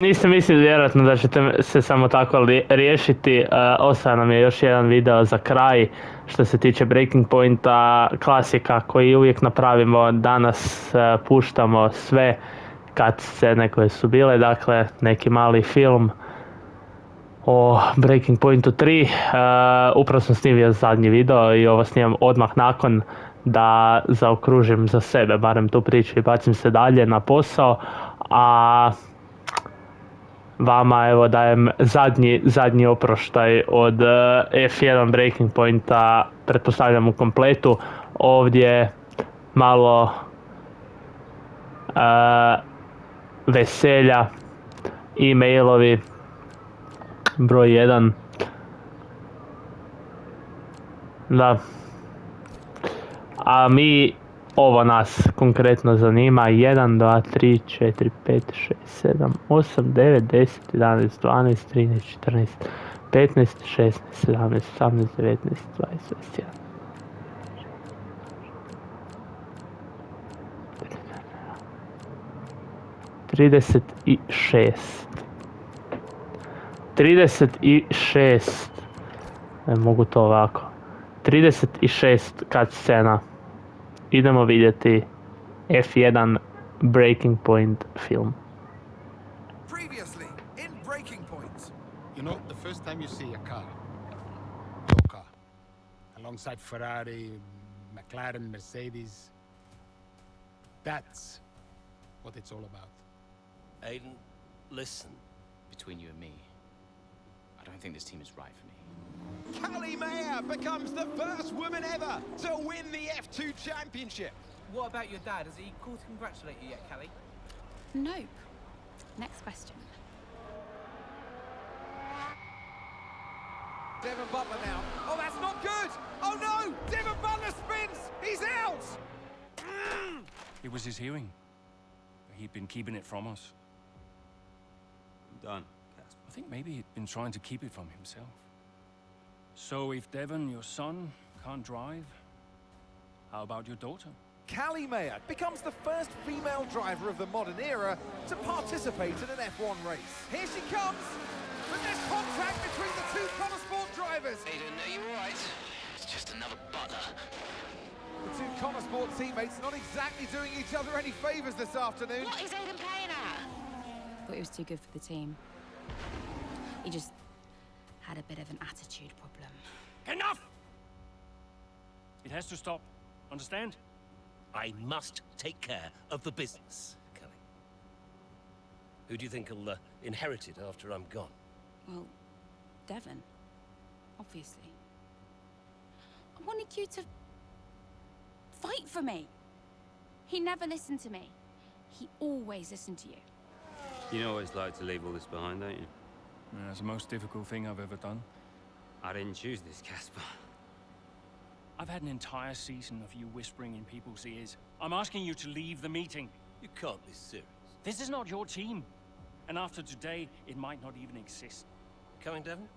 Niste mislili vjerojatno da ćete se samo tako riješiti. Ostao nam je još jedan video za kraj što se tiče Breaking Pointa, klasika koji uvijek napravimo. Danas puštamo sve cutscene koje su bile, dakle neki mali film o Breaking Pointu 3. Upravo sam snimio zadnji video i ovo snimam odmah nakon da zaokružim za sebe barem tu priču i bacim se dalje na posao. A vama evo dajem zadnji oproštaj od F1 Breaking Pointa, pretpostavljam u kompletu. Ovdje malo veselja, e-mailovi, broj 1. Da. A mi, ovo nas konkretno zanima. 1, 2, 3, 4, 5, 6, 7, 8, 9, 10, 11, 12, 13, 14, 15, 16, 17, 18, 19, 20, 21. 36. Mogu to ovako. 36 cutscena. Idemo vidjeti F1 Breaking Point film. Previously in Breaking Point. You know, the first time you see a car, your car, alongside Ferrari, McLaren, Mercedes, that's what it's all about. Aiden, listen. Between you and me, I don't think this team is right for me. Callie Mayer becomes the first woman ever to win the F2 championship. What about your dad? Has he called to congratulate you yet, Callie? Nope. Next question. Devon Butler now. Oh, that's not good. Oh no, Devon Butler spins. He's out. It was his hearing. He'd been keeping it from us. I'm done, Casper. I think maybe he'd been trying to keep it from himself. So if Devon, your son, can't drive, how about your daughter? Callie Mayer becomes the first female driver of the modern era to participate in an F1 race. Here she comes, but there's contact between the two Connor Sport drivers. Aiden, are you alright? It's just another Butler. The two Connor Sport teammates not exactly doing each other any favours this afternoon. What is Aiden playing at? Thought he was too good for the team. He just had a bit of an attitude problem. Enough! It has to stop. Understand? I must take care of the business, Kelly. Who do you think will inherit it after I'm gone? Well, Devon, obviously. I wanted you to fight for me. He never listened to me. He always listened to you. You always like to leave all this behind, don't you? Yeah, it's the most difficult thing I've ever done. I didn't choose this, Casper. I've had an entire season of you whispering in people's ears. I'm asking you to leave the meeting. You can't be serious. This is not your team. And after today, it might not even exist. Coming, Devon?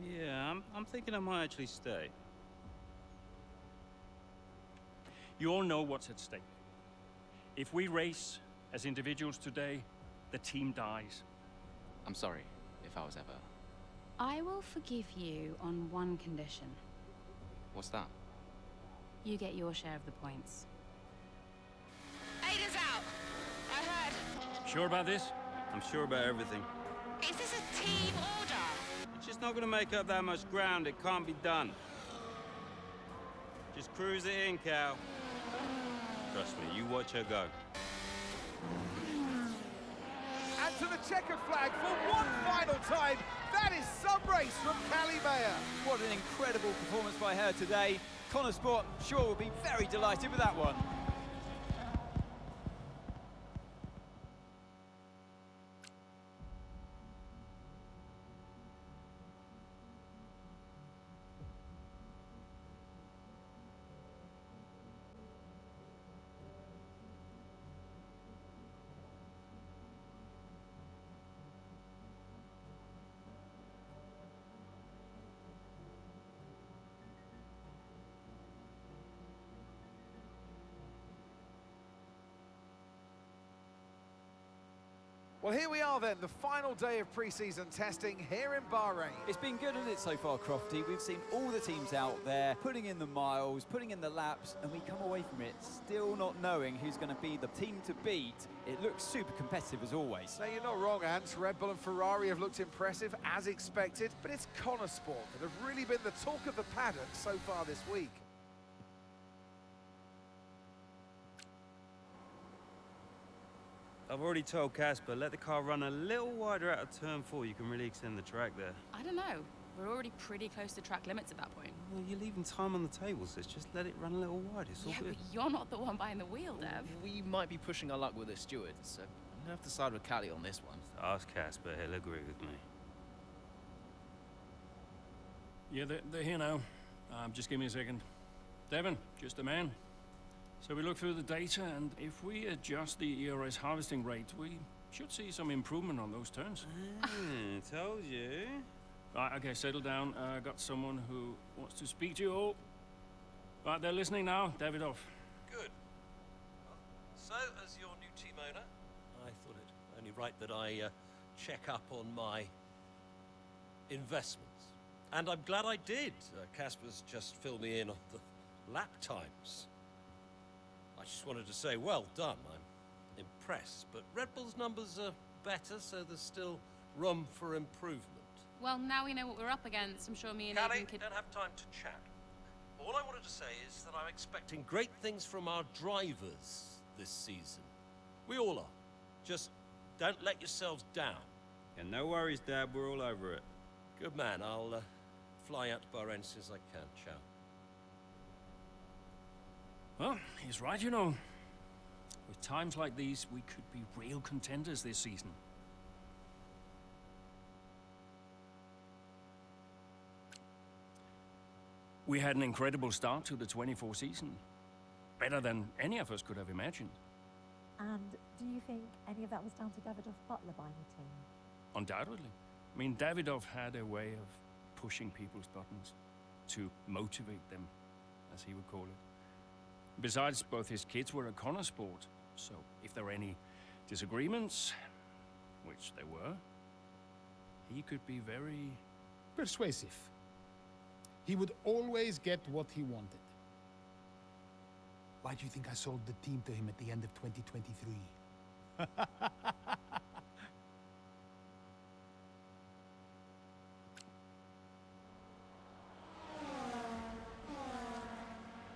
Yeah, I'm thinking I might actually stay. You all know what's at stake. If we race as individuals today, the team dies. I'm sorry if I was ever... I will forgive you on one condition. What's that? You get your share of the points. Aiden's out. I heard. Sure about this? I'm sure about everything. Is this a team order? It's just not gonna make up that much ground. It can't be done. Just cruise it in, Cal. Trust me, you watch her go. And to the checkered flag for one final time. That is some race from Callie Mayer. What an incredible performance by her today. Connor Sport, sure, will be very delighted with that one. Well, here we are then, the final day of pre-season testing here in Bahrain. It's been good, hasn't it, so far, Crofty? We've seen all the teams out there, putting in the miles, putting in the laps, and we come away from it still not knowing who's going to be the team to beat. It looks super competitive as always. Now, you're not wrong, Ant. Red Bull and Ferrari have looked impressive, as expected, but it's Connor Sport that have really been the talk of the paddock so far this week. I've already told Casper, let the car run a little wider out of turn 4. You can really extend the track there. I don't know. We're already pretty close to track limits at that point. Well, you're leaving time on the table, so just let it run a little wider. It's all Yeah, good. but you're not the one behind the wheel, Dev. We might be pushing our luck with the stewards, so I'm gonna have to side with Callie on this one. Ask Casper, he'll agree with me. Yeah, they're here now. Just give me a second. Devon, just a man. So we look through the data, and if we adjust the ERS harvesting rate, we should see some improvement on those turns. Told you. Right, okay, settle down. Got someone who wants to speak to you all. Right, they're listening now. Davidoff. Good. So, as your new team owner, I thought it only right that I check up on my investments. And I'm glad I did. Casper's just filled me in on the lap times. I just wanted to say, well done. I'm impressed. But Red Bull's numbers are better, so there's still room for improvement. Well, now we know what we're up against. I'm sure me and Callie, Aiden could... don't have time to chat. All I wanted to say is that I'm expecting great things from our drivers this season. We all are. Just don't let yourselves down. Yeah, no worries, Dad. We're all over it. Good man. I'll fly out to Bahrain as soon as I can. Ciao. Well, he's right, you know. With times like these, we could be real contenders this season. We had an incredible start to the 24 season. Better than any of us could have imagined. And do you think any of that was down to Davidoff Butler buying the team? Undoubtedly. I mean, Davidoff had a way of pushing people's buttons to motivate them, as he would call it. Besides, both his kids were a Connor Sport, so if there were any disagreements, which there were, he could be very... Persuasive. He would always get what he wanted. Why do you think I sold the team to him at the end of 2023?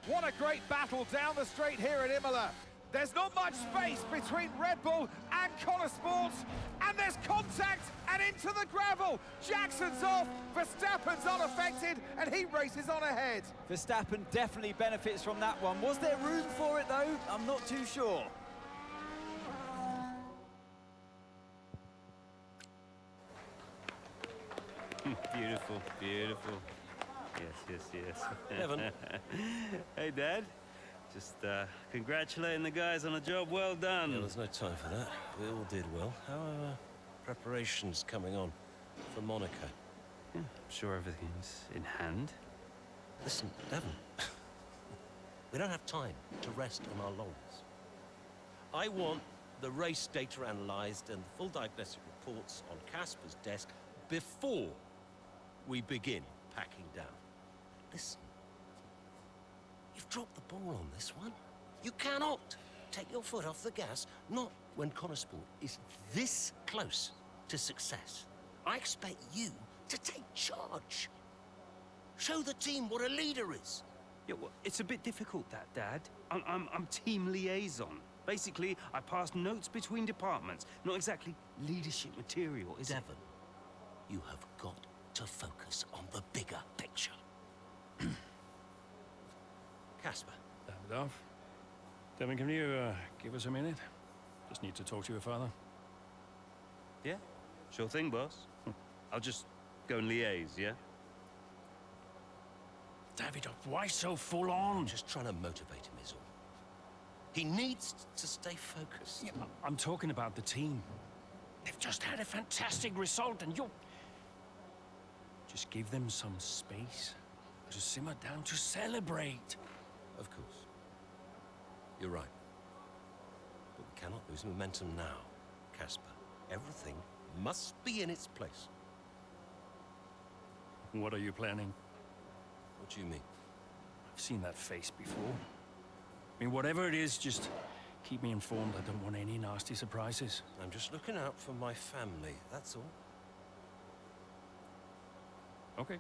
What a great battle down the straight here at Imola. There's not much space between Red Bull and Connor Sport, and there's contact and into the gravel. Jackson's off, Verstappen's unaffected, and he races on ahead. Verstappen definitely benefits from that one. Was there room for it, though? I'm not too sure. Beautiful, beautiful. Yes, yes, yes. Devon. Hey, Dad. Just congratulating the guys on a job well done. Yeah, there's no time for that. We all did well. How are preparations coming on for Monaco? Yeah, I'm sure everything's in hand. Listen, Devon. We don't have time to rest on our laurels. I want the race data analysed and full diagnostic reports on Casper's desk before we begin packing down. Listen. You've dropped the ball on this one. You cannot take your foot off the gas, not when Connor Sport is this close to success. I expect you to take charge. Show the team what a leader is. Yeah, well, it's a bit difficult, that, Dad. I'm team liaison. Basically, I pass notes between departments. Not exactly leadership material, is it? Devon, you have got to focus on the bigger picture. Casper. Davidoff. Devon, can you give us a minute? Just need to talk to your father. Yeah, sure thing, boss. I'll just go and liaise, yeah? Davidoff, why so full on? I'm just trying to motivate him, is all. He needs to stay focused. Yeah, I'm talking about the team. They've just had a fantastic result, and you're... Just give them some space to simmer down, to celebrate. Of course. You're right. But we cannot lose momentum now, Casper. Everything must be in its place. What are you planning? What do you mean? I've seen that face before. I mean, whatever it is, just keep me informed. I don't want any nasty surprises. I'm just looking out for my family, that's all. Okay.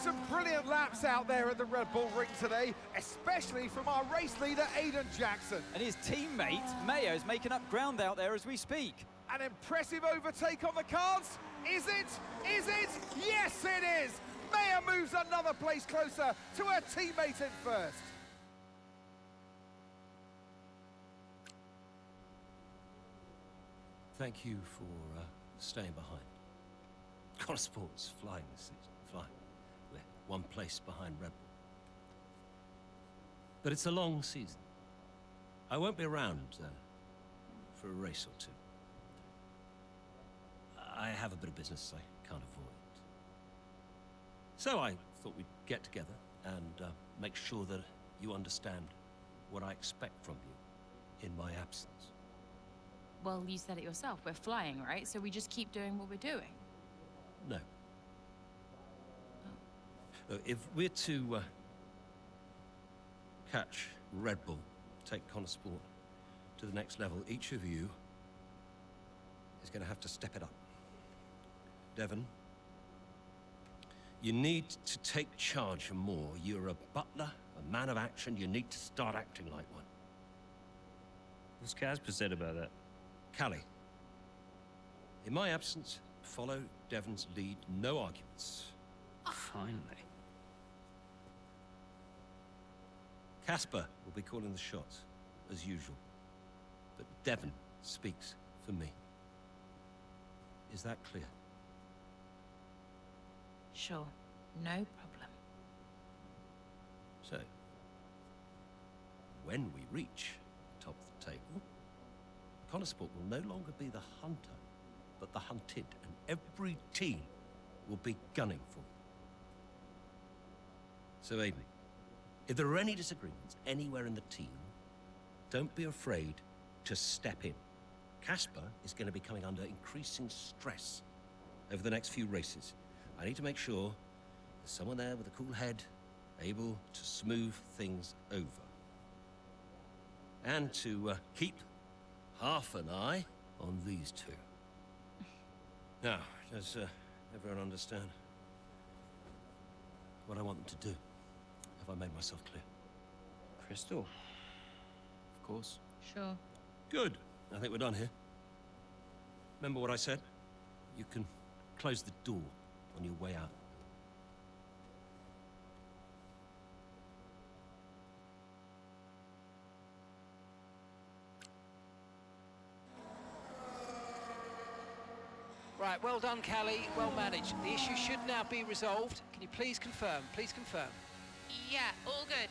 Some brilliant laps out there at the Red Bull Ring today, especially from our race leader, Aiden Jackson. And his teammate, Mayo's making up ground out there as we speak. An impressive overtake on the cards. Is it? Is it? Yes, it is. Mayo moves another place closer to her teammate in first. Thank you for staying behind. Connor Sport's flying this season, flying. We're one place behind Red Bull. But it's a long season. I won't be around for a race or two. I have a bit of business I can't avoid. So I thought we'd get together and make sure that you understand what I expect from you in my absence. Well, you said it yourself. We're flying, right? So we just keep doing what we're doing. No. If we're to catch Red Bull, take Connor Sport to the next level, each of you is going to have to step it up. Devon, you need to take charge more. You're a butler, a man of action. You need to start acting like one. What's Casper said about that? Callie, in my absence, follow Devon's lead, no arguments. Finally. Casper will be calling the shots, as usual. But Devon speaks for me. Is that clear? Sure. No problem. So, when we reach the top of the table, Connor Sport will no longer be the hunter, but the hunted, and every team will be gunning for you. So, Amy, if there are any disagreements anywhere in the team, don't be afraid to step in. Casper is going to be coming under increasing stress over the next few races. I need to make sure there's someone there with a cool head, able to smooth things over. And to keep half an eye on these two. Now, does everyone understand what I want them to do? Have I made myself clear? Crystal? Of course. Sure. Good. I think we're done here. Remember what I said? You can close the door on your way out. Right, well done, Callie. Well managed. The issue should now be resolved. Can you please confirm? Please confirm. Yeah, all good.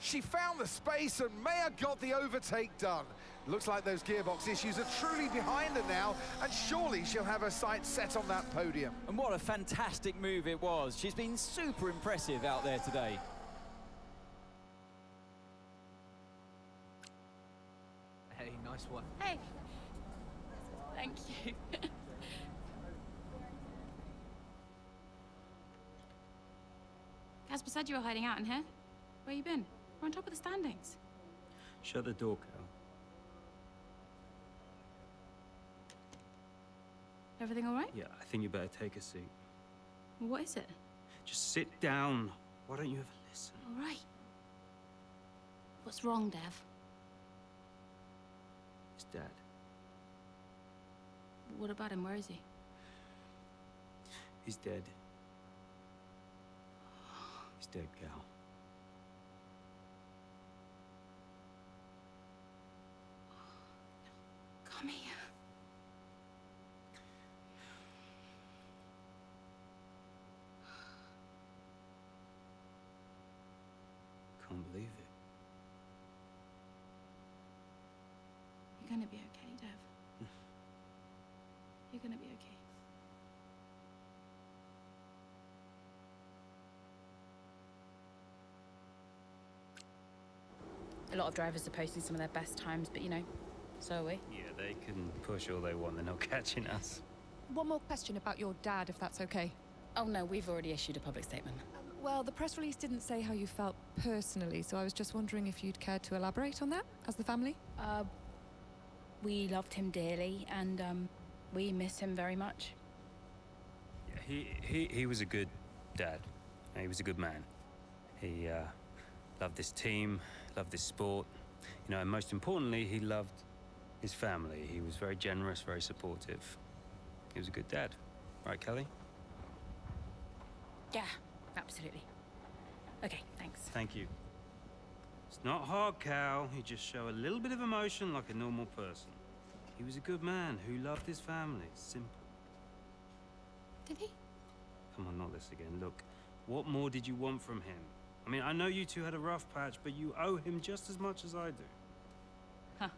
She found the space and Maya got the overtake done. Looks like those gearbox issues are truly behind her now, and surely she'll have her sights set on that podium. And what a fantastic move it was. She's been super impressive out there today. Hey, nice one. Hey. Thank you. Casper said you were hiding out in here. Where you been? We're on top of the standings. Shut the door, Cal. Everything all right? Yeah, I think you better take a seat. What is it? Just sit down. Why don't you ever listen? All right. What's wrong, Dev? It's Dad. What about him? Where is he? He's dead. He's dead, Cal. Come here. believe it. You're gonna be okay, Dev. You're gonna be okay. A lot of drivers are posting some of their best times, but you know, so are we. Yeah, they can push all they want, they're not catching us. One more question about your dad, if that's okay. Oh no, we've already issued a public statement. Well, the press release didn't say how you felt personally, so I was just wondering if you'd care to elaborate on that, as the family? We loved him dearly, and we miss him very much. Yeah, he was a good dad. He was a good man. He loved this team, loved this sport. You know, and most importantly, he loved his family. He was very generous, very supportive. He was a good dad. Right, Kelly? Yeah, absolutely. Okay, thanks. Thank you. It's not hard, Cal. You just show a little bit of emotion like a normal person. He was a good man who loved his family. Simple. Did he? Come on, not this again. Look, what more did you want from him? I mean, I know you two had a rough patch, but you owe him just as much as I do. Huh.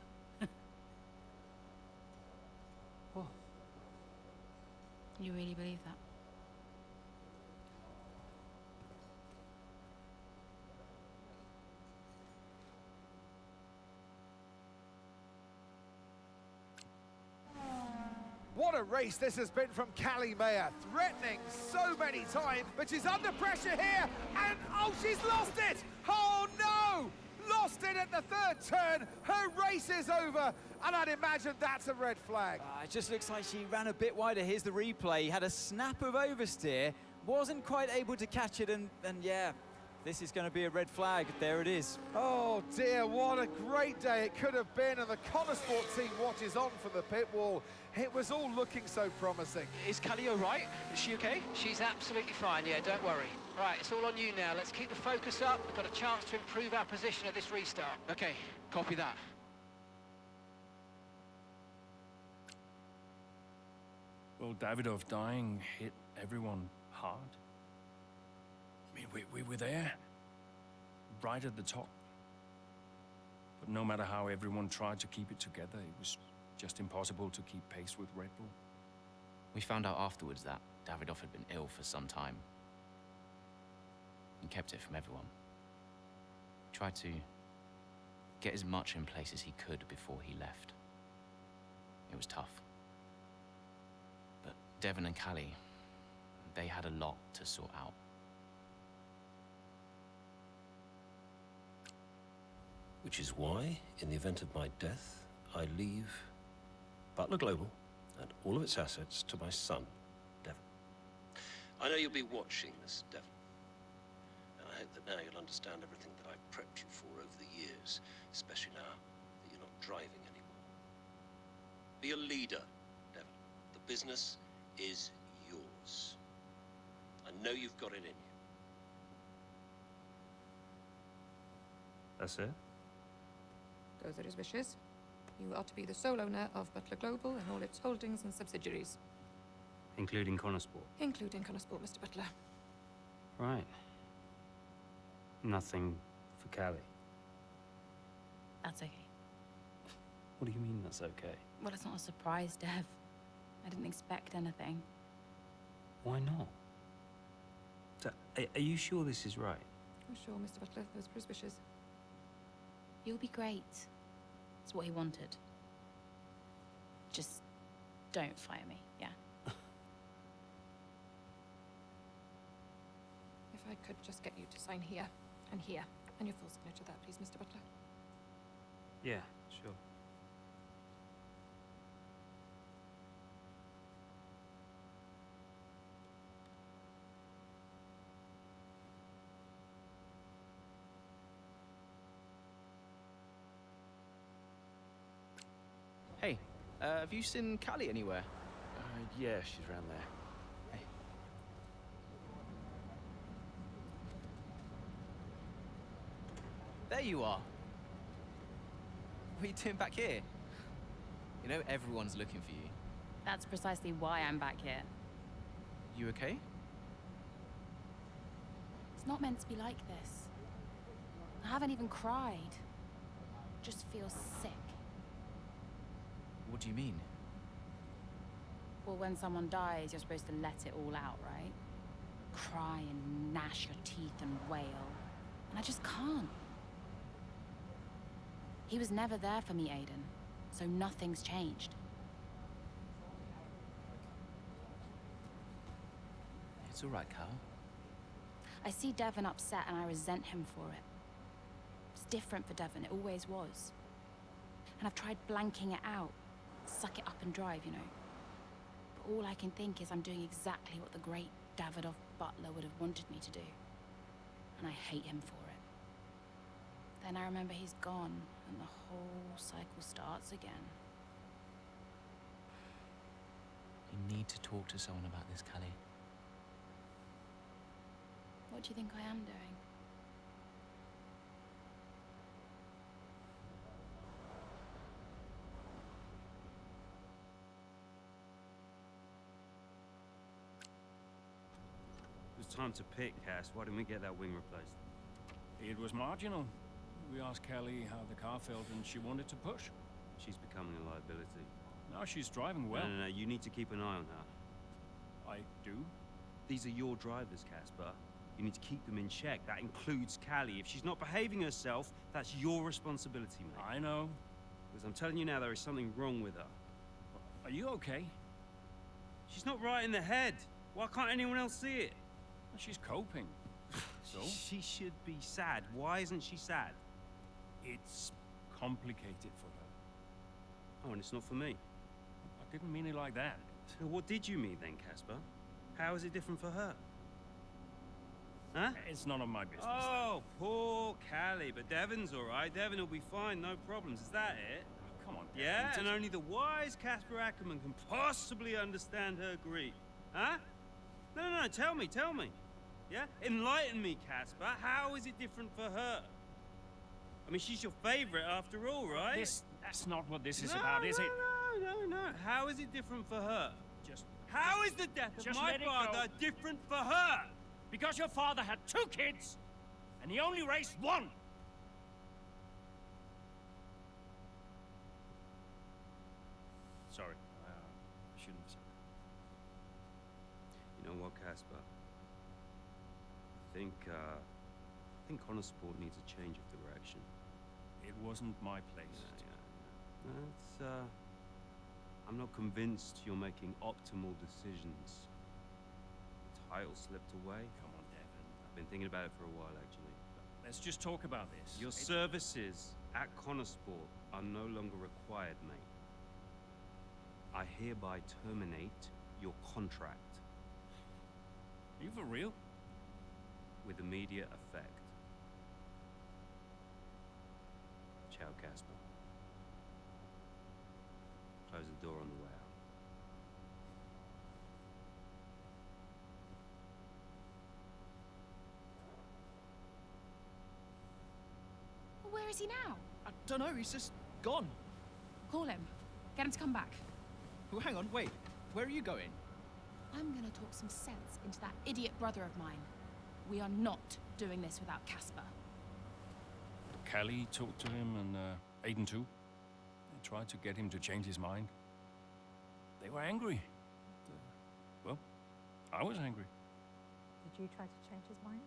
What? You really believe that? What a race this has been from Callie Mayer, threatening so many times, but she's under pressure here, and oh, she's lost it! Oh no! Lost it at the third turn, her race is over, and I'd imagine that's a red flag. It just looks like she ran a bit wider. Here's the replay. Had a snap of oversteer, wasn't quite able to catch it, and yeah, this is going to be a red flag. There it is. Oh dear, what a great day it could have been, and the Connosport team watches on from the pit wall. It was all looking so promising. Is Callie all right? Is she okay? She's absolutely fine, yeah, don't worry. Right, it's all on you now. Let's keep the focus up. We've got a chance to improve our position at this restart. Okay, copy that. Well, Davidoff dying hit everyone hard. I mean, we were there, right at the top. But no matter how everyone tried to keep it together, it was just impossible to keep pace with Red Bull. We found out afterwards that Davidoff had been ill for some time and kept it from everyone. He tried to get as much in place as he could before he left. It was tough. But Devon and Callie, they had a lot to sort out. Which is why, in the event of my death, I leave Butler Global and all of its assets to my son, Devon. I know you'll be watching this, Devon. And I hope that now you'll understand everything that I've prepped you for over the years, especially now that you're not driving anymore. Be a leader, Devon. The business is yours. I know you've got it in you. That's it? Those are his wishes. You are to be the sole owner of Butler Global and all its holdings and subsidiaries. Including Connosport? Including Connosport, Mr. Butler. Right. Nothing for Callie. That's okay. What do you mean that's okay? Well, it's not a surprise, Dev. I didn't expect anything. Why not? Are you sure this is right? I'm sure, Mr. Butler. Those were his wishes. You'll be great. It's what he wanted. Just don't fire me, yeah? If I could just get you to sign here and here, and your full signature there, please, Mr. Butler. Yeah, sure. Hey, have you seen Callie anywhere? Yeah, she's around there. Hey. There you are. What are you doing back here? You know, everyone's looking for you. That's precisely why I'm back here. You okay? It's not meant to be like this. I haven't even cried. Just feel sick. What do you mean? Well, when someone dies, you're supposed to let it all out, right? Cry and gnash your teeth and wail. And I just can't. He was never there for me, Aiden. So nothing's changed. It's all right, Cal. I see Devon upset and I resent him for it. It's different for Devon, it always was. And I've tried blanking it out. Suck it up and drive, you know. But all I can think is I'm doing exactly what the great Davidoff Butler would have wanted me to do. And I hate him for it. Then I remember he's gone, and the whole cycle starts again. You need to talk to someone about this, Callie. What do you think I am doing? It's time to pick, Cass. Why didn't we get that wing replaced? It was marginal. We asked Kelly how the car felt and she wanted to push. She's becoming a liability. Now she's driving well. No, you need to keep an eye on her. I do? These are your drivers, Casper. You need to keep them in check. That includes Callie. If she's not behaving herself, that's your responsibility, mate. I know. Because I'm telling you now, there is something wrong with her. Are you okay? She's not right in the head. Why can't anyone else see it? She's coping. So? She should be sad. Why isn't she sad? It's complicated for her. Oh, and it's not for me. I didn't mean it like that. So what did you mean then, Casper? How is it different for her? Huh? It's none of my business. Oh, poor Callie. But Devon's all right. Devon will be fine, no problems. Is that it? Oh, come on, Devon. Yeah, and only the wise Casper Ackerman can possibly understand her grief. Huh? No, tell me. Yeah? Enlighten me, Casper. How is it different for her? I mean, she's your favorite after all, right? That's not what this is about, is it? No. How is it different for her? How is the death of just my let it father go. different for her? Because your father had 2 kids, and he only raised 1. Sorry, I shouldn't have said that. You know what, Casper? I think Connor Sport needs a change of direction. It wasn't my place. Yeah. I'm not convinced you're making optimal decisions. The title slipped away. Come on, Devon. I've been thinking about it for a while, actually. Let's just talk about this. Your services at Connor Sport are no longer required, mate. I hereby terminate your contract. Are you for real? With immediate effect. Ciao, Casper. Close the door on the way out. Well, where is he now? I don't know, he's just gone. Call him. Get him to come back. Oh, hang on, wait. Where are you going? I'm gonna talk some sense into that idiot brother of mine. We are not doing this without Casper. Callie talked to him and Aiden too. They tried to get him to change his mind. They were angry. Well, I was angry. Did you try to change his mind?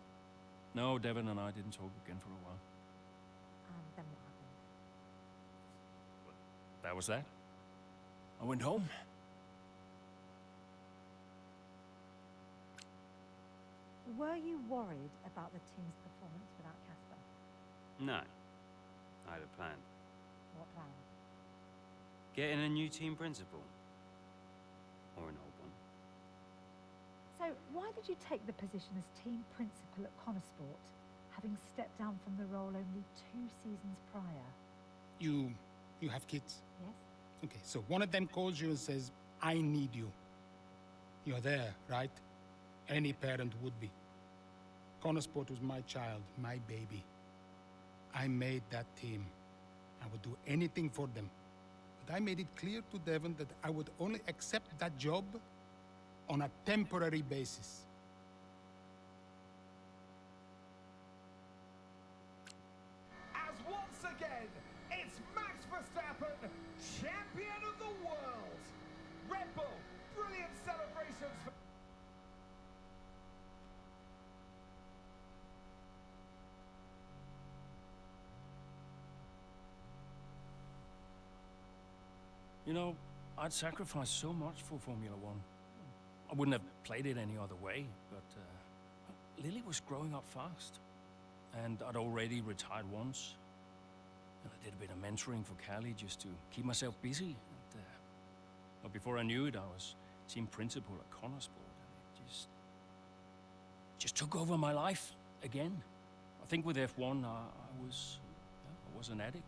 No, Devon and I didn't talk again for a while. Then what happened? That was that. I went home. Were you worried about the team's performance without Casper? No. I had a plan. What plan? Getting a new team principal. Or an old one. So why did you take the position as team principal at Connor Sport, having stepped down from the role only 2 seasons prior? You have kids? Yes. Okay, so one of them calls you and says, I need you. You're there, right? Any parent would be. Connor Sport was my child, my baby. I made that team. I would do anything for them. But I made it clear to Devon that I would only accept that job on a temporary basis. champion of the world. Red Bull, brilliant celebrations for... You know, I'd sacrificed so much for Formula One. I wouldn't have played it any other way, but Lily was growing up fast. And I'd already retired once. And I did a bit of mentoring for Callie just to keep myself busy. And, but before I knew it, I was team principal at Connorsport. And it just took over my life again. I think with F1, I was an addict.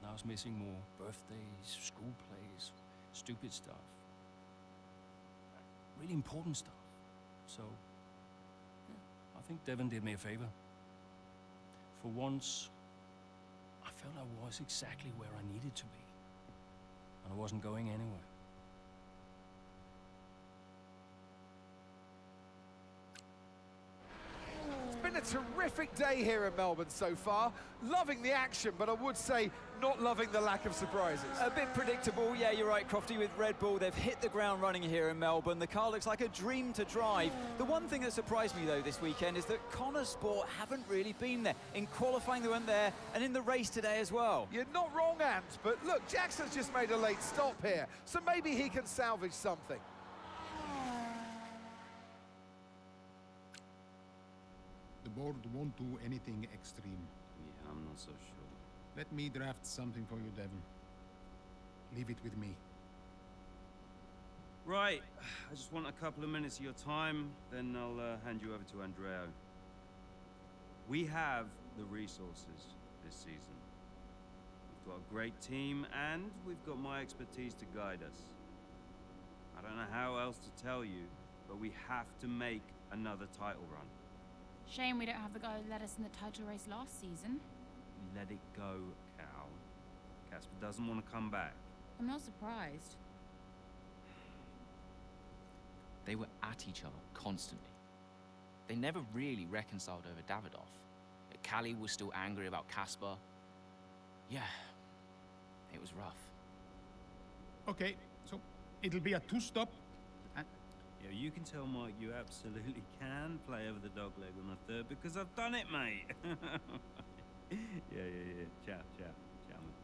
I was missing more birthdays, school plays, stupid stuff. Really important stuff. So, yeah, I think Devon did me a favor. For once, I felt I was exactly where I needed to be. And I wasn't going anywhere. It's been a terrific day here in Melbourne so far. Loving the action, but I would say not loving the lack of surprises. A bit predictable, yeah, you're right, Crofty, with Red Bull. They've hit the ground running here in Melbourne. The car looks like a dream to drive. The one thing that surprised me, though, this weekend is that Connorsport haven't really been there. In qualifying, they weren't there, and in the race today as well. You're not wrong, Ant, but look, Jackson's just made a late stop here, so maybe he can salvage something. The board won't do anything extreme. Yeah, I'm not so sure. Let me draft something for you, Devon. Leave it with me. Right, I just want a couple of minutes of your time, then I'll hand you over to Andrea. We have the resources this season. We've got a great team, and we've got my expertise to guide us. I don't know how else to tell you, but we have to make another title run. Shame we don't have the guy who led us in the title race last season. Let it go, Cal. Casper doesn't want to come back. I'm not surprised. They were at each other constantly. They never really reconciled over Davidoff. Callie was still angry about Casper. Yeah, it was rough. Okay, so it'll be a two-stop. Yeah, you can tell Mike you absolutely can play over the dog leg on the third because I've done it, mate. yeah. Ciao, mate.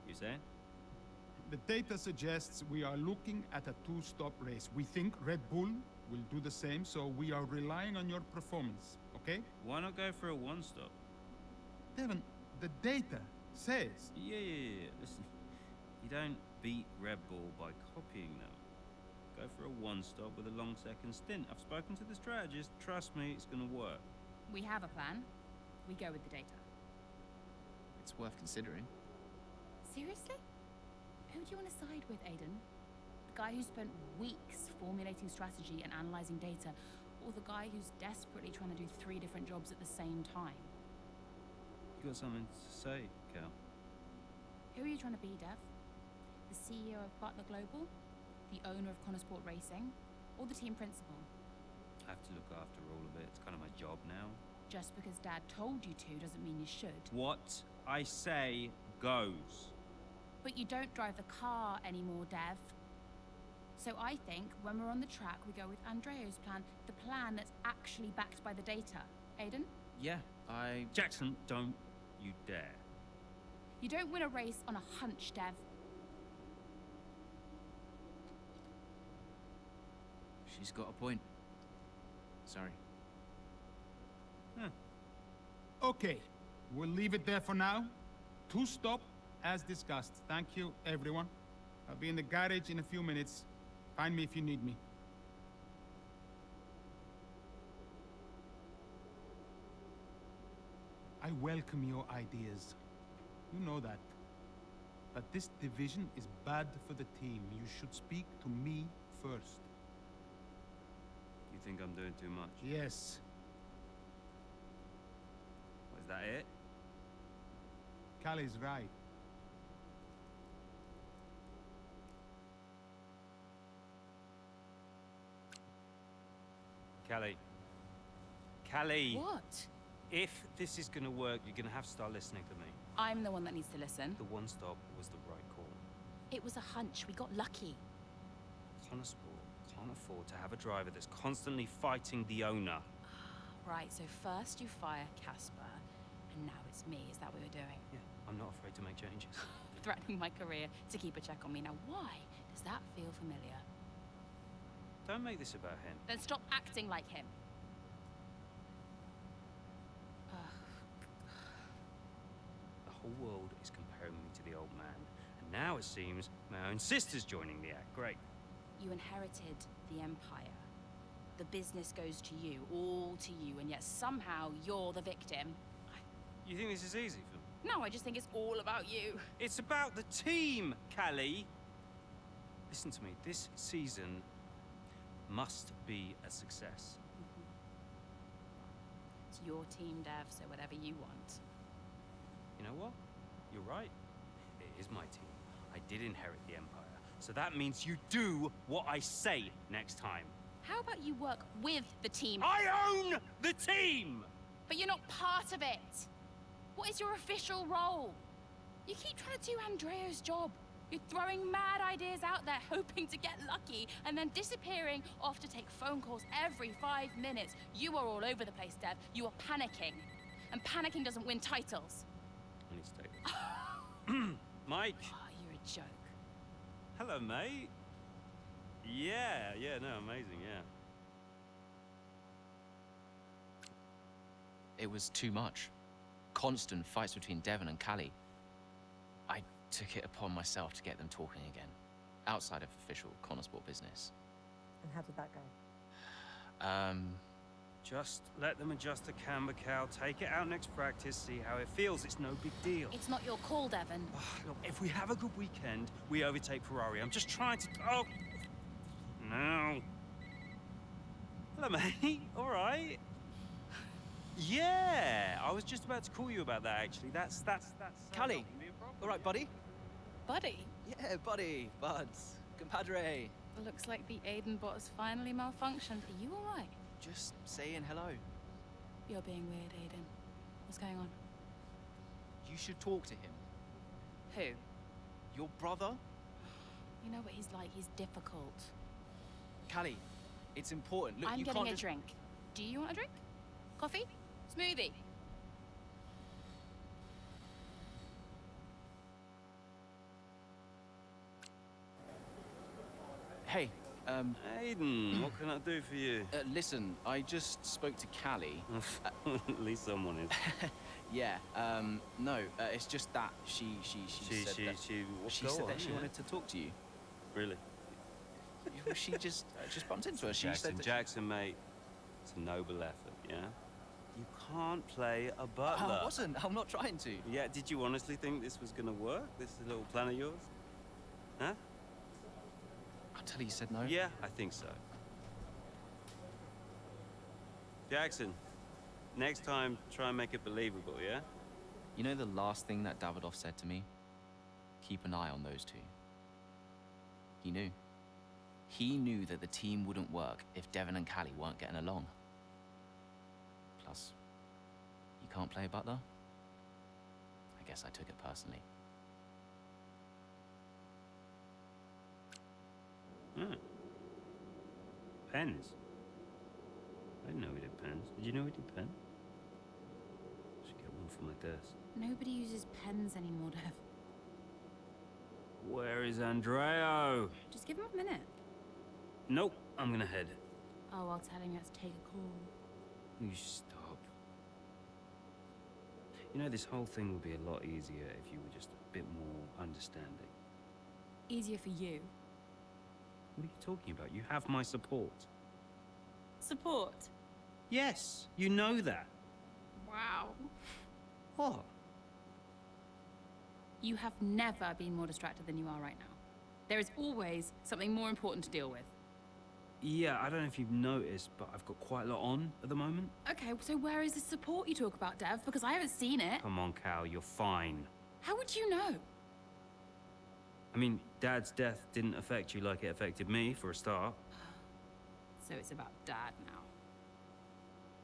You saying? The data suggests we are looking at a two-stop race. We think Red Bull will do the same, so we are relying on your performance, okay? Why not go for a one-stop? Devon, the data says... Yeah. Listen, you don't beat Red Bull by copying them. Go for a one-stop with a long second stint. I've spoken to the strategist. Trust me, it's going to work. We have a plan. We go with the data. It's worth considering. Seriously? Who do you want to side with, Aiden? The guy who spent weeks formulating strategy and analyzing data, or the guy who's desperately trying to do 3 different jobs at the same time? You got something to say, Cal? Who are you trying to be, Dev? The CEO of Butler Global? The owner of Connorsport Racing? Or the team principal? I have to look after all of it. It's kind of my job now. Just because Dad told you to doesn't mean you should. What I say goes. But you don't drive the car anymore, Dev. So I think when we're on the track, we go with Andrea's plan, the plan that's actually backed by the data. Aiden? Yeah, Jackson, don't you dare. You don't win a race on a hunch, Dev. She's got a point. Sorry. Okay, we'll leave it there for now. Two-stop, as discussed. Thank you, everyone. I'll be in the garage in a few minutes. Find me if you need me. I welcome your ideas. You know that. But this division is bad for the team. You should speak to me first. You think I'm doing too much? Yes. Was that it? Callie's right. Callie. Callie! What? If this is gonna work, you're gonna have to start listening to me. I'm the one that needs to listen. The one stop was the right call. It was a hunch. We got lucky. Connosport can't afford to have a driver that's constantly fighting the owner. Right, so first you fire Casper, and now it's me. Is that what you're doing? Yeah, I'm not afraid to make changes. Threatening my career to keep a check on me. Now, why does that feel familiar? Don't make this about him. Then stop acting like him. The whole world is comparing me to the old man. And now it seems my own sister's joining the act. Great. You inherited the Empire. The business goes to you, all to you, and yet somehow you're the victim. You think this is easy for me? No, I just think it's all about you. It's about the team, Callie. Listen to me, this season must be a success. It's your team, Dev, so whatever you want. You know what? You're right. It is my team. I did inherit the Empire. So that means you do what I say next time. How about you work with the team? I own the team! But you're not part of it. What is your official role? You keep trying to do Andrea's job. You're throwing mad ideas out there, hoping to get lucky, and then disappearing off to take phone calls every 5 minutes. You are all over the place, Dev. You are panicking. And panicking doesn't win titles. I need to take this. Mike! Oh, you're a joke. Hello, mate. Yeah, no, amazing, yeah. It was too much. Constant fights between Devon and Callie. I took it upon myself to get them talking again, outside of official Connosport business. And how did that go? Just let them adjust the camber, Cal. Take it out next practice, see how it feels. It's no big deal. It's not your call, Devon. Look, if we have a good weekend, we overtake Ferrari. I'm just trying to... Oh! No. Hello, mate. All right. Yeah, I was just about to call you about that, actually. That's Callie, all right, buddy? Buddy? Yeah, buddy, buds, compadre. Looks like the Aiden bot has finally malfunctioned. Are you all right? Just saying hello. You're being weird, Aiden. What's going on? You should talk to him. Who? Your brother? You know what he's like. He's difficult. Callie, it's important. Look, I'm you getting can't a just... drink. Do you want a drink? Coffee? Smoothie? Hey, Aiden, what can I do for you? Listen, I just spoke to Callie. At least someone is. Yeah, no, it's just that she said that she wanted to talk to you. Really? She just bumped into her. She Jackson, said that Jackson, mate, it's a noble effort, yeah? You can't play a butler. I wasn't. I'm not trying to. Yeah, did you honestly think this was gonna work? This little plan of yours? Huh? Until he said no. Yeah, I think so. Jackson, next time, try and make it believable, yeah? You know the last thing that Davidoff said to me? Keep an eye on those two. He knew. He knew that the team wouldn't work if Devon and Callie weren't getting along. Plus, you can't play butler? I guess I took it personally. Hmm. Pens? I didn't know we did pens. Did you know we did pens? Should get one for my desk. Nobody uses pens anymore, Dev. Where is Andreo? Just give him a minute. Nope, I'm gonna head. Oh, I'll tell him he has to take a call. You stop. You know, this whole thing would be a lot easier if you were just a bit more understanding. Easier for you. What are you talking about? You have my support. Support? Yes, you know that. Wow. What? You have never been more distracted than you are right now. There is always something more important to deal with. Yeah, I don't know if you've noticed, but I've got quite a lot on at the moment. Okay, so where is the support you talk about, Dev? Because I haven't seen it. Come on, Cal, you're fine. How would you know? I mean, Dad's death didn't affect you like it affected me, for a start. So it's about Dad now.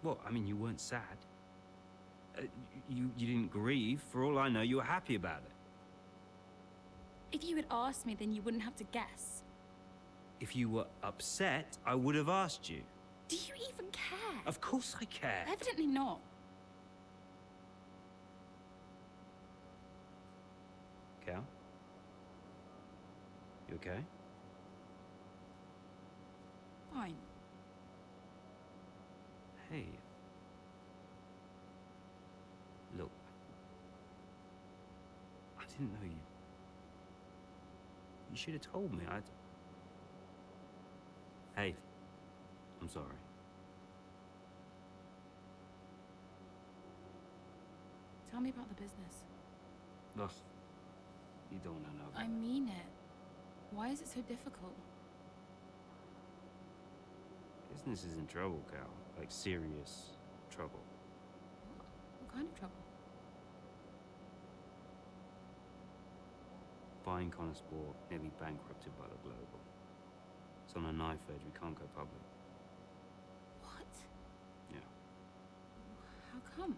What? I mean, you weren't sad. You didn't grieve. For all I know, you were happy about it. If you had asked me, then you wouldn't have to guess. If you were upset, I would have asked you. Do you even care? Of course I care. Evidently not. Cal? You okay? Fine. Hey. Look. I didn't know you. You should have told me. Hey. I'm sorry. Tell me about the business. Look. You don't want to know. I mean it. Why is it so difficult? Business is in trouble, Cal. Like, serious trouble. What kind of trouble? Buying Connor Sport nearly bankrupted by the Global. It's on a knife edge. We can't go public. What? Yeah. How come?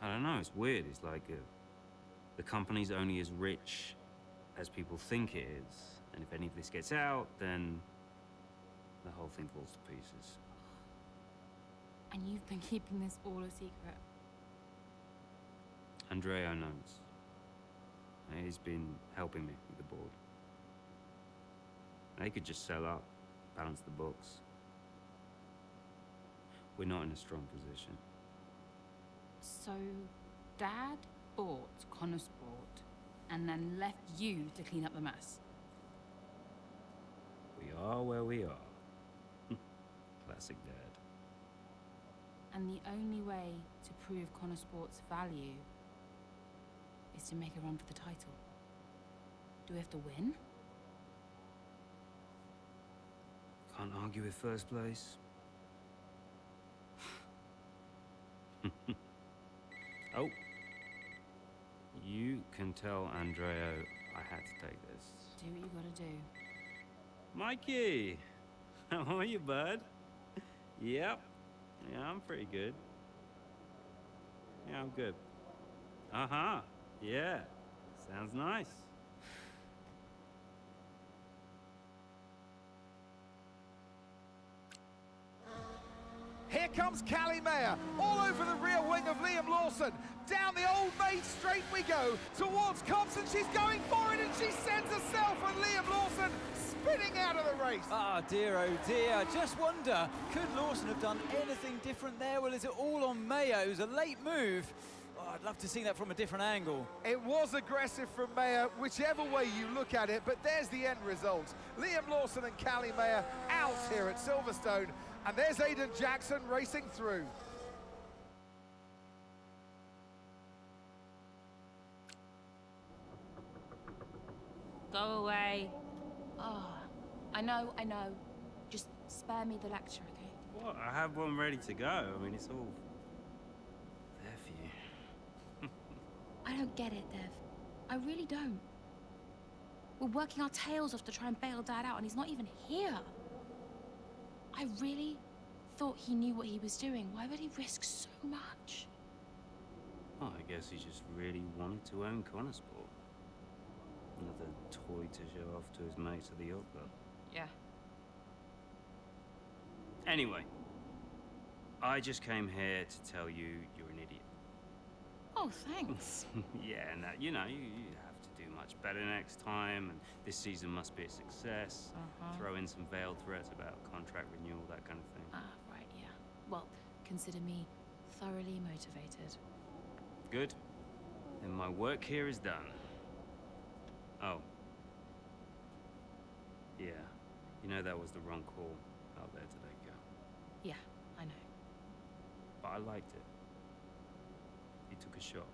I don't know. It's weird. It's like the company's only as rich as people think it is. And if any of this gets out, then the whole thing falls to pieces. And you've been keeping this all a secret? Andrea knows. He's been helping me with the board. They could just sell up, balance the books. We're not in a strong position. So, Dad bought Connor Sport and then left you to clean up the mess? We are where we are. Classic Dad. And the only way to prove Connor Sport's value is to make a run for the title. Do we have to win? Can't argue with first place. Oh. You can tell Andrea I had to take this. Do what you gotta do. Mikey! How are you, bud? Yep. Yeah, I'm pretty good. Yeah, I'm good. Uh-huh. Yeah. Sounds nice. Here comes Callie Mayer, all over the rear wing of Liam Lawson. Down the Old Maid Straight we go, towards Compson. She's going for it, and she sends herself and Liam Lawson spinning out of the race. Ah, dear, oh dear. Just wonder, could Lawson have done anything different there? Well, is it all on Mayer? It was a late move. Oh, I'd love to see that from a different angle. It was aggressive from Mayer, whichever way you look at it, but there's the end result. Liam Lawson and Callie Mayer out here at Silverstone, and there's Aidan Jackson racing through. Go away. Oh, I know. Just spare me the lecture, okay? What? I have one ready to go. I mean, it's all there for you. I don't get it, Dev. I really don't. We're working our tails off to try and bail Dad out, and he's not even here. I really thought he knew what he was doing. Why would he risk so much? Oh, I guess he just really wanted to own Connor Sport. Another toy to show off to his mates at the yacht club. Yeah. Anyway, I just came here to tell you you're an idiot. Oh, thanks. Yeah, and that, you know, you have to do much better next time, and this season must be a success. Throw in some veiled threats about contract renewal, that kind of thing. Ah, right, yeah. Well, consider me thoroughly motivated. Good. Then my work here is done. Oh. Yeah. You know that was the wrong call out there today, Cal. Yeah, I know. But I liked it. You took a shot.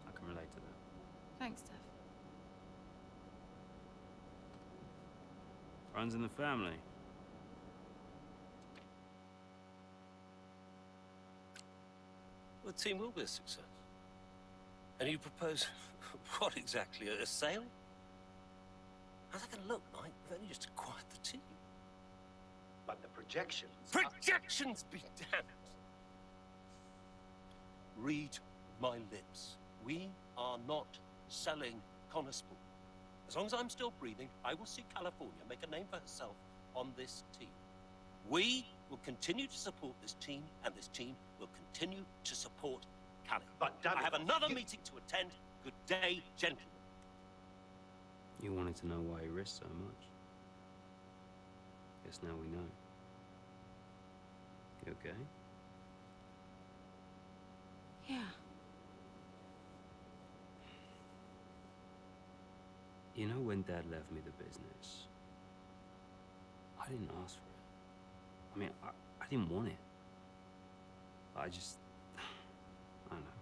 I can relate to that. Thanks, Dev. Runs in the family. The team will be a success. And you propose, what exactly, a sale? How's that going to look, Mike? We've only just acquired the team. But the projections... Projections be damned! read my lips. We are not selling Connorsport. As long as I'm still breathing, I will see California make a name for herself on this team. We will continue to support this team, and this team will continue to support Cali. But I have another meeting to attend. Good day, gentlemen. You wanted to know why he risked so much. Guess now we know. You okay? Yeah. You know when Dad left me the business, I didn't ask for it. I mean, I didn't want it. I don't know.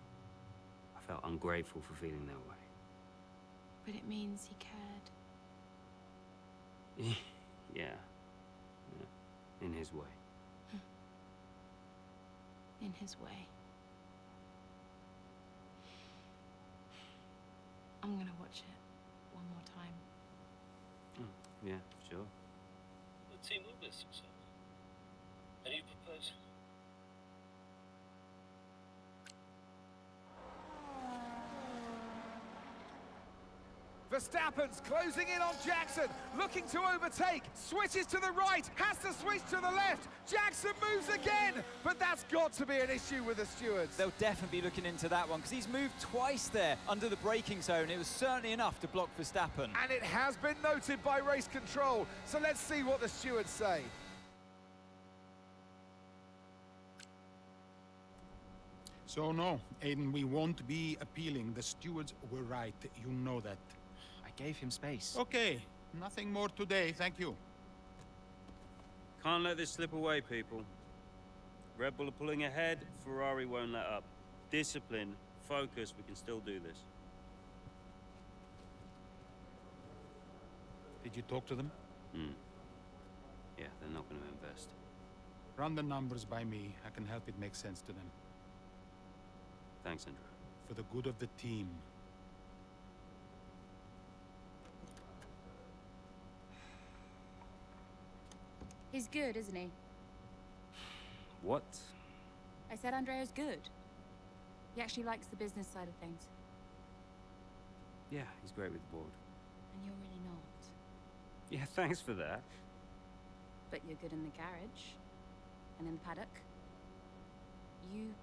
I felt ungrateful for feeling that way. But it means he cared. Yeah. In his way. In his way. I'm gonna watch it one more time. Yeah, sure. The team will be a success. Any proposals? Verstappen's closing in on Jackson, looking to overtake, switches to the right, has to switch to the left, Jackson moves again, but that's got to be an issue with the stewards. They'll definitely be looking into that one, because he's moved twice there under the braking zone. It was certainly enough to block Verstappen. And it has been noted by race control, so let's see what the stewards say. So no, Aiden, we won't be appealing. The stewards were right. You know that. I gave him space. Okay, nothing more today, thank you. Can't let this slip away, people. Red Bull are pulling ahead, Ferrari won't let up. Discipline, focus, we can still do this. Did you talk to them? Yeah, they're not going to invest. Run the numbers by me. I can help it make sense to them. Thanks, Andrew. For the good of the team. He's good, isn't he? What? I said Andrea's good. He actually likes the business side of things. Yeah, he's great with the board. And you're really not. Yeah, thanks for that. But you're good in the garage. And in the paddock. You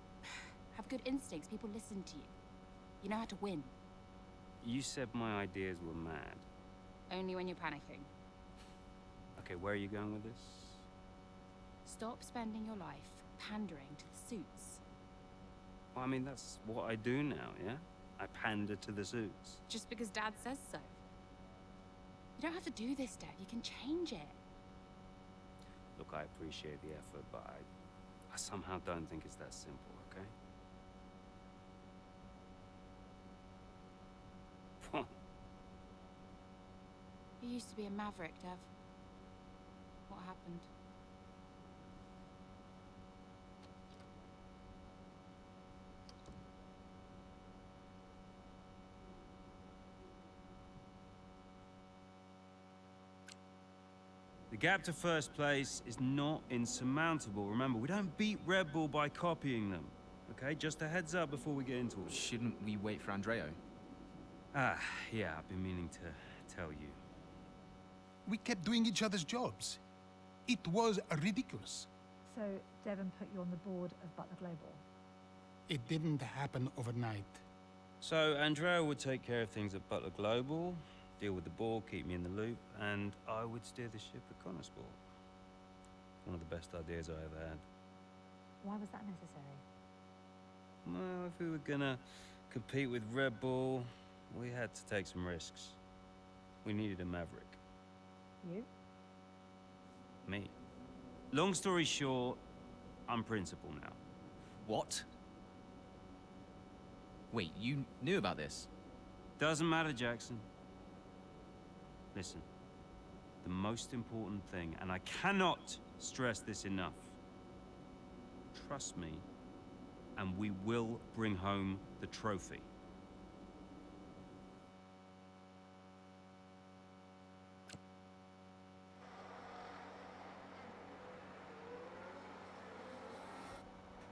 have good instincts. People listen to you. You know how to win. You said my ideas were mad. Only when you're panicking. Okay, where are you going with this? Stop spending your life pandering to the suits. Well, I mean, that's what I do now, yeah? I pander to the suits. Just because Dad says so. You don't have to do this, Dad. You can change it. Look, I appreciate the effort, but I somehow don't think it's that simple, okay? What? You used to be a maverick, Dev. What happened? The gap to first place is not insurmountable. Remember, we don't beat Red Bull by copying them. Okay, just a heads up before we get into it. Shouldn't we wait for Andreo? Yeah, I've been meaning to tell you. We kept doing each other's jobs. It was ridiculous. So Devon put you on the board of Butler Global? It didn't happen overnight. So Andrea would take care of things at Butler Global, deal with the board, keep me in the loop, and I would steer the ship at Connorsport. One of the best ideas I ever had. Why was that necessary? Well, if we were gonna compete with Red Bull, we had to take some risks. We needed a maverick. You? Me. Long story short, I'm principal now. What? Wait, you knew about this? Doesn't matter, Jackson. Listen, the most important thing, and I cannot stress this enough, trust me, and we will bring home the trophy.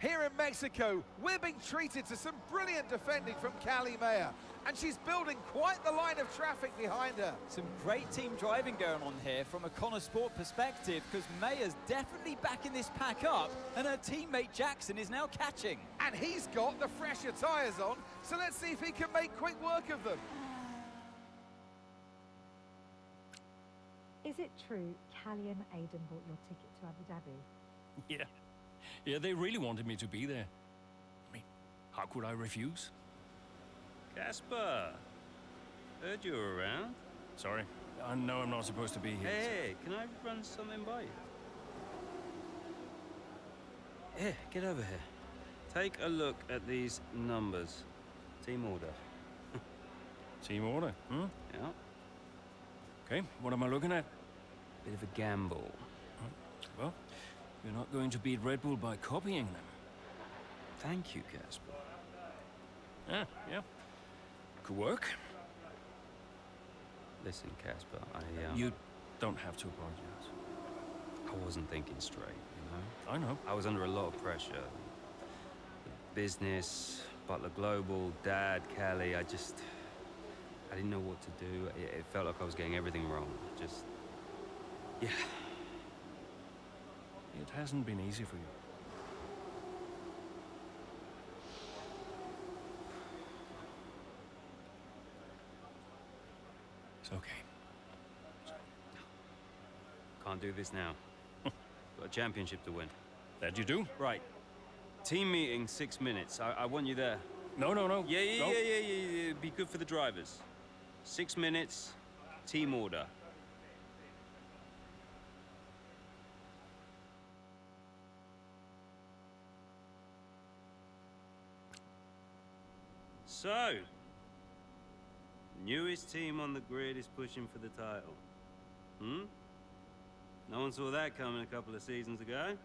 Here in Mexico, we're being treated to some brilliant defending from Callie Mayer, and she's building quite the line of traffic behind her. Some great team driving going on here from a Connor Sport perspective, because Mayer's definitely backing this pack up, and her teammate Jackson is now catching. And he's got the fresher tyres on, so let's see if he can make quick work of them. Is it true Callie and Aidan bought your ticket to Abu Dhabi? Yeah. Yeah, they really wanted me to be there. I mean, how could I refuse? Casper, heard you were around. Sorry, I know I'm not supposed to be here. Hey, can I run something by you? Here, get over here. Take a look at these numbers. Team order. Team order, hmm? Yeah. Okay, what am I looking at? Bit of a gamble. Well, you're not going to beat Red Bull by copying them. Thank you, Casper. Yeah. Could work. Listen, Casper, You don't have to apologize. I wasn't thinking straight, you know? I know. I was under a lot of pressure. The business, Butler Global, Dad, Callie, I didn't know what to do. It felt like I was getting everything wrong. Yeah. It hasn't been easy for you. It's okay. Can't do this now. Got a championship to win. That you do? Right. Team meeting, 6 minutes. I want you there. No. Yeah. Be good for the drivers. 6 minutes, team order. So, newest team on the grid is pushing for the title. No one saw that coming a couple of seasons ago.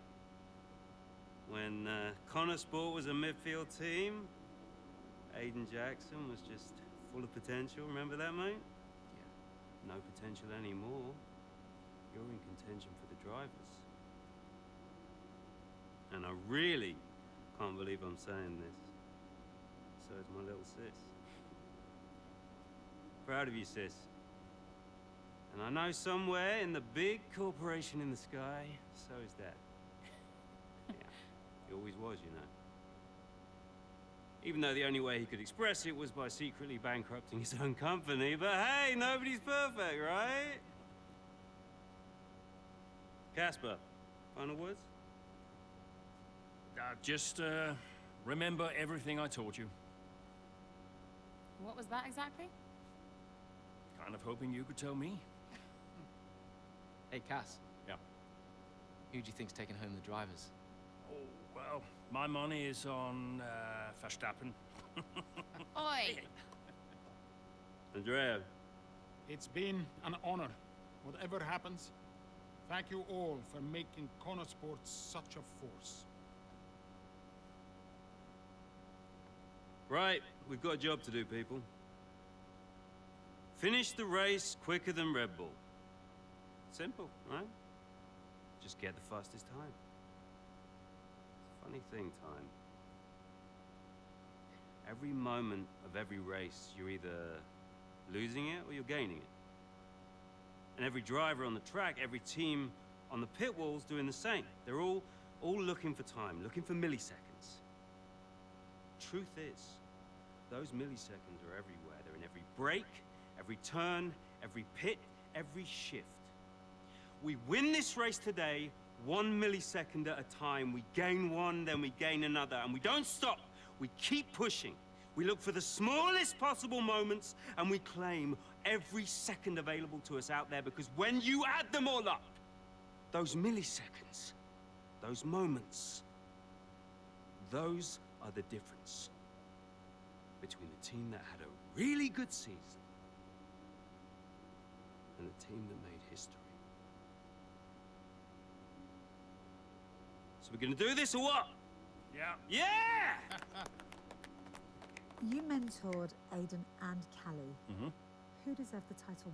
When Connor Sport was a midfield team, Aidan Jackson was just full of potential. Remember that, mate? Yeah. No potential anymore. You're in contention for the drivers. And I really can't believe I'm saying this. So is my little sis. Proud of you, sis. And I know somewhere in the big corporation in the sky, so is Dad. Yeah, he always was, you know. Even though the only way he could express it was by secretly bankrupting his own company. But hey, nobody's perfect, right? Casper, final words? Just remember everything I taught you. What was that exactly? Kind of hoping you could tell me. Hey, Cass. Yeah? Who do you think's taking home the drivers? Oh, well, my money is on Verstappen. Oi! Andrea. It's been an honor. Whatever happens, thank you all for making Connor Sports such a force. Right, we've got a job to do, people. Finish the race quicker than Red Bull. Simple, right? Just get the fastest time. It's a funny thing, time. Every moment of every race, you're either losing it or you're gaining it. And every driver on the track, every team on the pit wall's doing the same. They're all looking for time, looking for milliseconds. Truth is, those milliseconds are everywhere. They're in every break, every turn, every pit, every shift. We win this race today 1 millisecond at a time. We gain one, then we gain another, and we don't stop. We keep pushing. We look for the smallest possible moments, and we claim every second available to us out there, because when you add them all up, those milliseconds, those moments, those are the difference between the team that had a really good season and the team that made history. So we're gonna do this or what? Yeah. Yeah! You mentored Aidan and Callie. Who deserved the title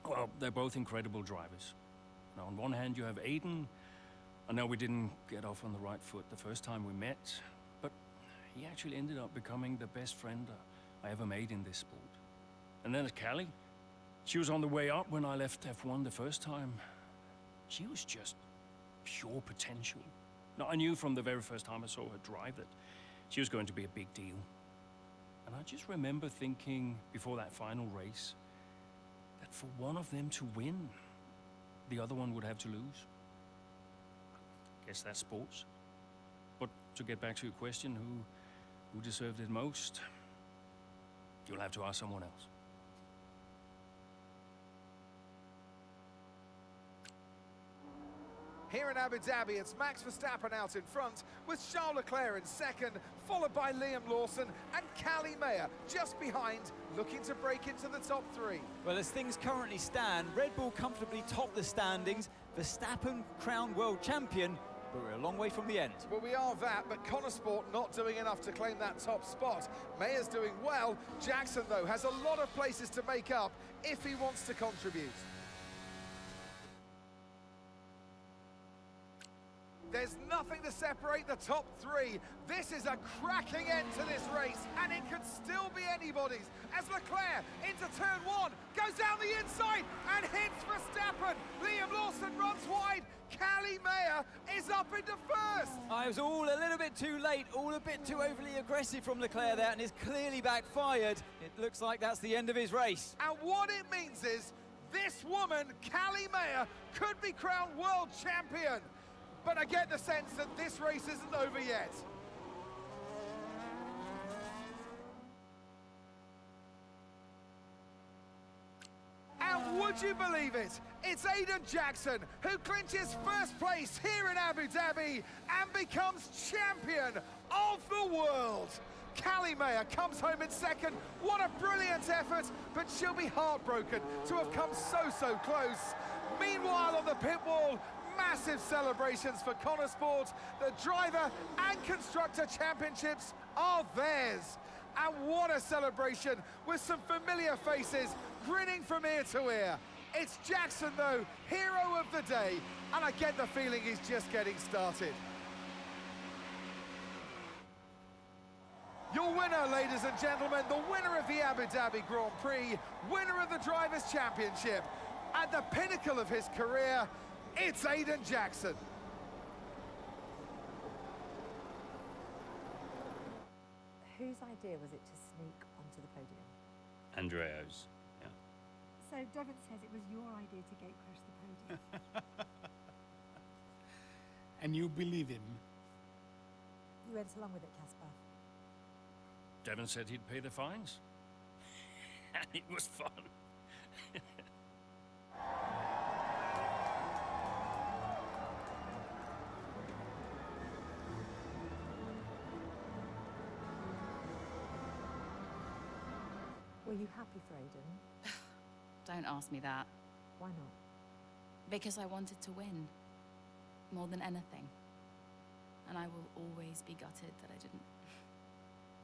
more? Well, they're both incredible drivers. Now, on one hand, you have Aidan, I know we didn't get off on the right foot the first time we met, but he actually ended up becoming the best friend I ever made in this sport. And then Callie, she was on the way up when I left F1 the first time. She was just pure potential. Now, I knew from the very first time I saw her drive that she was going to be a big deal. And I just remember thinking before that final race that for one of them to win, the other one would have to lose. Guess that's sports. But to get back to your question, who deserved it most? You'll have to ask someone else. Here in Abu Dhabi, it's Max Verstappen out in front, with Charles Leclerc in second, followed by Liam Lawson and Callie Mayer just behind, looking to break into the top three. Well, as things currently stand, Red Bull comfortably top the standings, Verstappen crowned world champion, but we're a long way from the end. Well, we are that, but Connor Sport not doing enough to claim that top spot. Mayer's doing well. Jackson, though, has a lot of places to make up if he wants to contribute. There's nothing to separate the top three. This is a cracking end to this race, and it could still be anybody's. As Leclerc into turn one, goes down the inside and hits Verstappen. Liam Lawson runs wide. Callie Mayer is up into first. I was all a little bit too late, all a bit too overly aggressive from Leclerc there, and it's clearly backfired. It looks like that's the end of his race. And what it means is this woman, Callie Mayer, could be crowned world champion. But I get the sense that this race isn't over yet. And would you believe it? It's Aiden Jackson who clinches first place here in Abu Dhabi and becomes champion of the world. Callie Mayer comes home in second. What a brilliant effort, but she'll be heartbroken to have come so close. Meanwhile, on the pit wall, massive celebrations for Connor Sport. The driver and constructor championships are theirs. And what a celebration, with some familiar faces grinning from ear to ear. It's Jackson, though, hero of the day, and I get the feeling he's just getting started. Your winner, ladies and gentlemen, the winner of the Abu Dhabi Grand Prix, winner of the Drivers' Championship, at the pinnacle of his career, it's Aiden Jackson. Whose idea was it to sneak onto the podium? Andreo's, yeah. So Devon says it was your idea to gate crash the podium. And you believe him? You went along with it, Casper. Devon said he'd pay the fines. And it was fun. Were you happy for Aiden? Don't ask me that. Why not? Because I wanted to win. More than anything. And I will always be gutted that I didn't.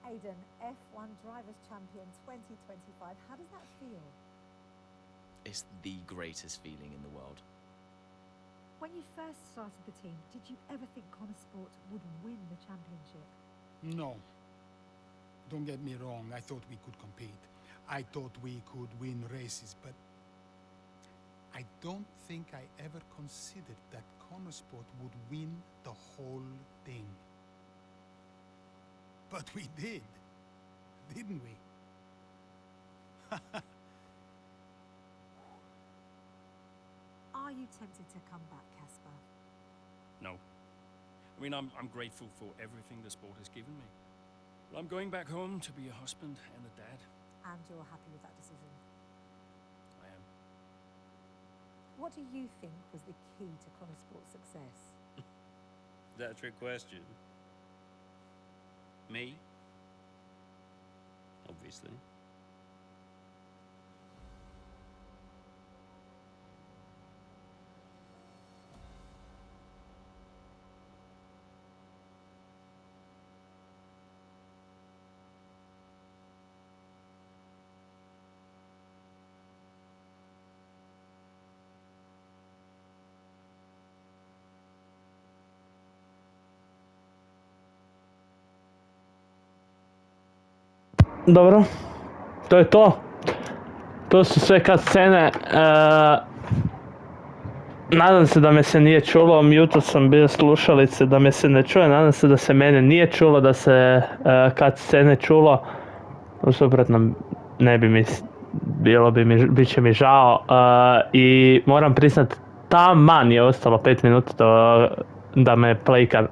Aiden, F1 Drivers' Champion 2025. How does that feel? It's the greatest feeling in the world. When you first started the team, did you ever think Connor Sport would win the championship? No. Don't get me wrong, I thought we could compete. I thought we could win races, but I don't think I ever considered that Connor Sport would win the whole thing. But we did, didn't we? Are you tempted to come back, Casper? No. I mean, I'm grateful for everything the sport has given me. But I'm going back home to be a husband and a dad. And you're happy with that decision? I am. What do you think was the key to Connor Sport's success? Is that a trick question? Me? Obviously. dobro, to je to. To su sve kad scene. Nadam se da me se nije čulo, mute sam bio slušalice da me se ne čuje, nadam se da se mene nije čulo, da se kad scene čulo. Suprotno ne bi mi, bit će mi žao i moram priznat, taman je ostalo 5 minuta da me playka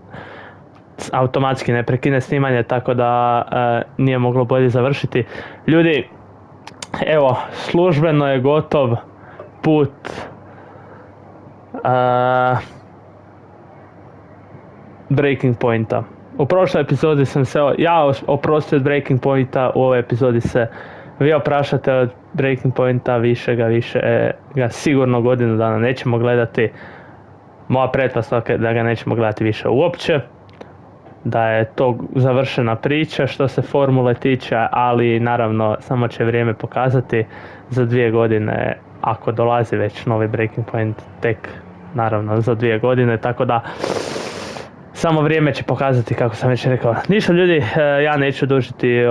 automatski ne prekine snimanje, tako da nije moglo bolje završiti. Ljudi, evo, službeno je gotov put Breaking Pointa. U prošloj epizodi sam se ja oprostio od Breaking Pointa, u ovoj epizodi se vi oprašate od Breaking Pointa, više ga sigurno godinu dana nećemo gledati. Moja pretpostavka je da ga nećemo gledati više uopće, da je to završena priča što se formule tiče, ali naravno samo će vrijeme pokazati. Za 2 godine, ako dolazi već novi Breaking Point, tek naravno za 2 godine, tako da samo vrijeme će pokazati, kako sam već rekao. Ništa ljudi, ja neću dužiti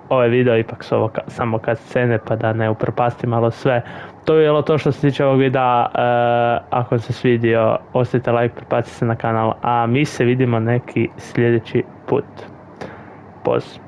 ovaj video, ipak su ovo samo kad scene, pa da ne upropastim malo sve. To je bilo to što se tiče ovog videa. Ako vam se svidio, ostavite like, pretplatite se na kanal, a mi se vidimo neki sljedeći put. Pozdrav.